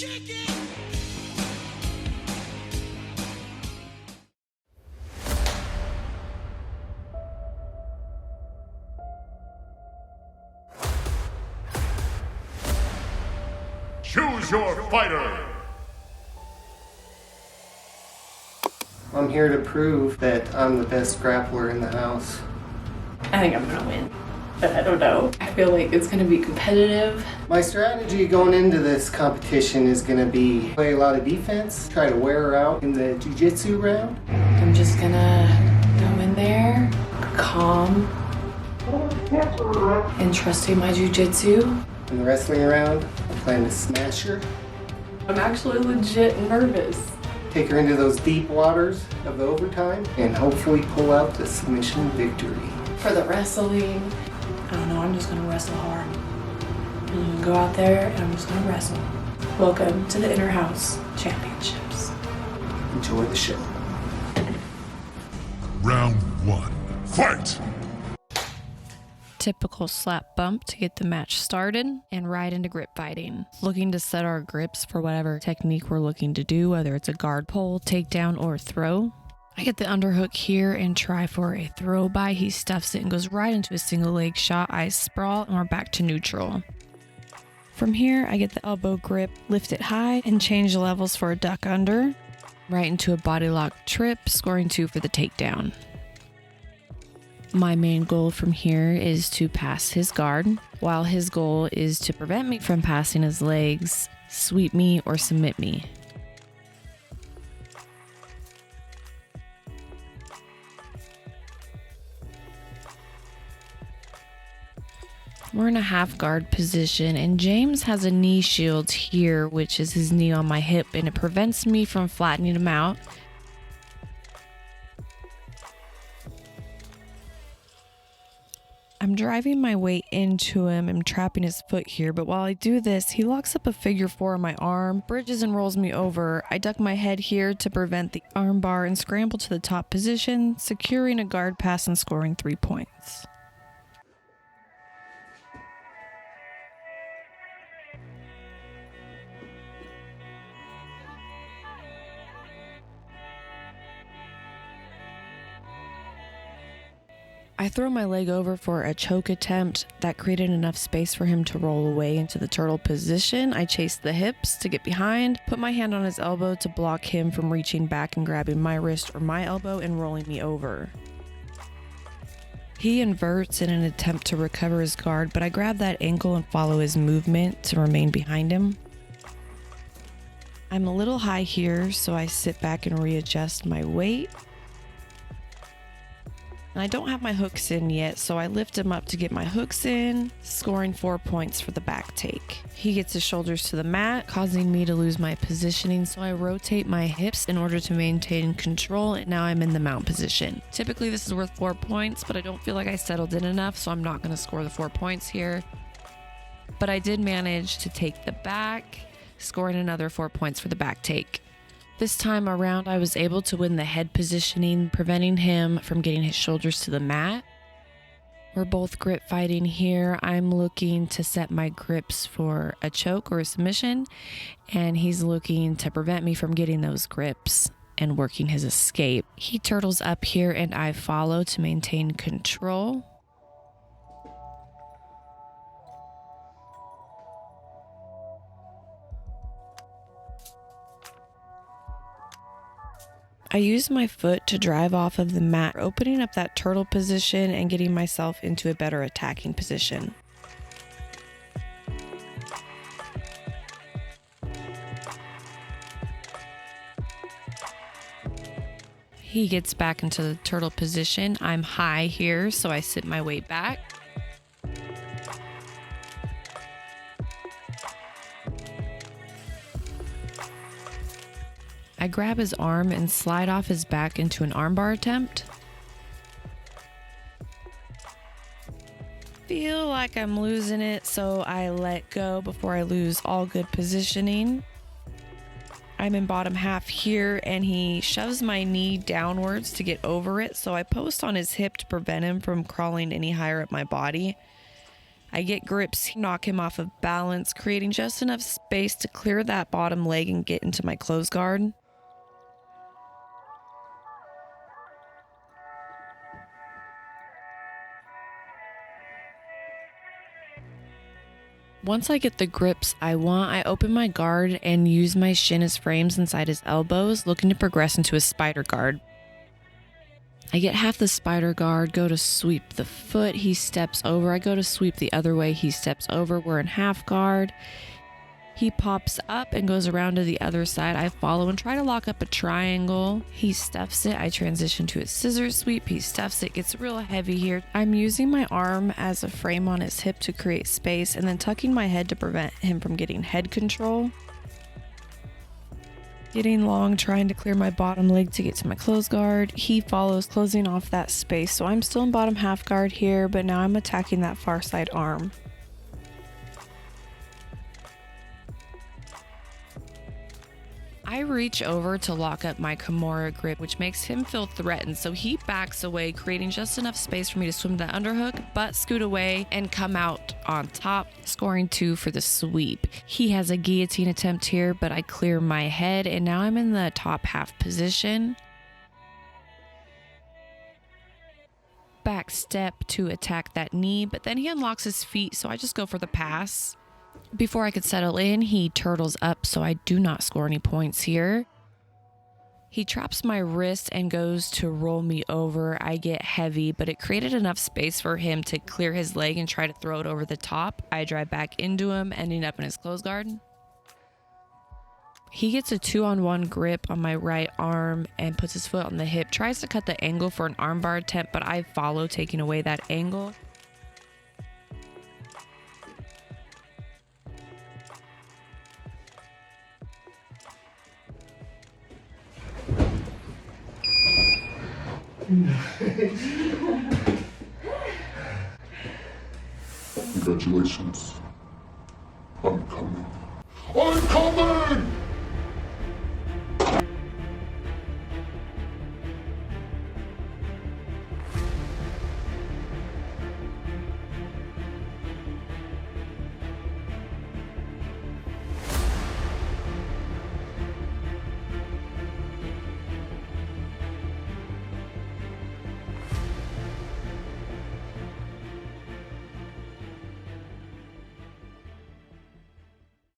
Choose your fighter! I'm here to prove that I'm the best grappler in the house. I think I'm gonna win, but I don't know. I feel like it's gonna be competitive. My strategy going into this competition is gonna be play a lot of defense, try to wear her out in the Jiu-Jitsu round. I'm just gonna go in there, calm, and trusting my Jiu-Jitsu. In the wrestling round, I plan to smash her. I'm actually legit nervous. Take her into those deep waters of the overtime and hopefully pull out the submission victory. For the wrestling, I don't know, I'm just gonna wrestle hard. I'm gonna go out there and I'm just gonna wrestle. Welcome to the Interhouse Championships. Enjoy the show. Round 1. Fight! Typical slap bump to get the match started and right into grip fighting. Looking to set our grips for whatever technique we're looking to do, whether it's a guard pull, takedown, or throw. I get the underhook here and try for a throw by. He stuffs it and goes right into a single leg shot. I sprawl and we're back to neutral. From here, I get the elbow grip, lift it high, and change levels for a duck under. Right into a body lock trip, scoring 2 for the takedown. My main goal from here is to pass his guard, while his goal is to prevent me from passing his legs, sweep me, or submit me. We're in a half guard position, and James has a knee shield here, which is his knee on my hip, and it prevents me from flattening him out. I'm driving my weight into him and trapping his foot here, but while I do this, he locks up a figure 4 on my arm, bridges and rolls me over. I duck my head here to prevent the arm bar and scramble to the top position, securing a guard pass and scoring 3 points. I throw my leg over for a choke attempt that created enough space for him to roll away into the turtle position. I chase the hips to get behind, put my hand on his elbow to block him from reaching back and grabbing my wrist or my elbow and rolling me over. He inverts in an attempt to recover his guard, but I grab that ankle and follow his movement to remain behind him. I'm a little high here, so I sit back and readjust my weight. And I don't have my hooks in yet, so I lift him up to get my hooks in, scoring 4 points for the back take. He gets his shoulders to the mat, causing me to lose my positioning, so I rotate my hips in order to maintain control, and now I'm in the mount position. Typically this is worth 4 points, but I don't feel like I settled in enough, so I'm not going to score the 4 points here. But I did manage to take the back, scoring another 4 points for the back take. This time around, I was able to win the head positioning, preventing him from getting his shoulders to the mat. We're both grip fighting here. I'm looking to set my grips for a choke or a submission, and he's looking to prevent me from getting those grips and working his escape. He turtles up here and I follow to maintain control. I use my foot to drive off of the mat, opening up that turtle position and getting myself into a better attacking position. He gets back into the turtle position. I'm high here, so I sit my weight back. I grab his arm and slide off his back into an armbar attempt. Feel like I'm losing it, so I let go before I lose all good positioning. I'm in bottom half here, and he shoves my knee downwards to get over it, so I post on his hip to prevent him from crawling any higher up my body. I get grips, knock him off of balance, creating just enough space to clear that bottom leg and get into my close guard. Once I get the grips I want, I open my guard and use my shin as frames inside his elbows, looking to progress into a spider guard. I get half the spider guard, go to sweep the foot, he steps over. I go to sweep the other way, he steps over. We're in half guard. He pops up and goes around to the other side. I follow and try to lock up a triangle. He stuffs it. I transition to a scissor sweep. He stuffs it. Gets real heavy here. I'm using my arm as a frame on his hip to create space and then tucking my head to prevent him from getting head control. Getting long, trying to clear my bottom leg to get to my close guard. He follows, closing off that space. So I'm still in bottom half guard here, but now I'm attacking that far side arm. I reach over to lock up my Kimura grip, which makes him feel threatened, so he backs away, creating just enough space for me to swim the underhook, but scoot away and come out on top, scoring 2 for the sweep. He has a guillotine attempt here, but I clear my head, and now I'm in the top half position. Back step to attack that knee, but then he unlocks his feet, so I just go for the pass. Before I could settle in, he turtles up, so I do not score any points here. He traps my wrist and goes to roll me over. I get heavy, but it created enough space for him to clear his leg and try to throw it over the top. I drive back into him, ending up in his close guard. He gets a 2-on-1 grip on my right arm and puts his foot on the hip, tries to cut the angle for an armbar attempt, but I follow, taking away that angle. Congratulations. I'm coming. I'm coming!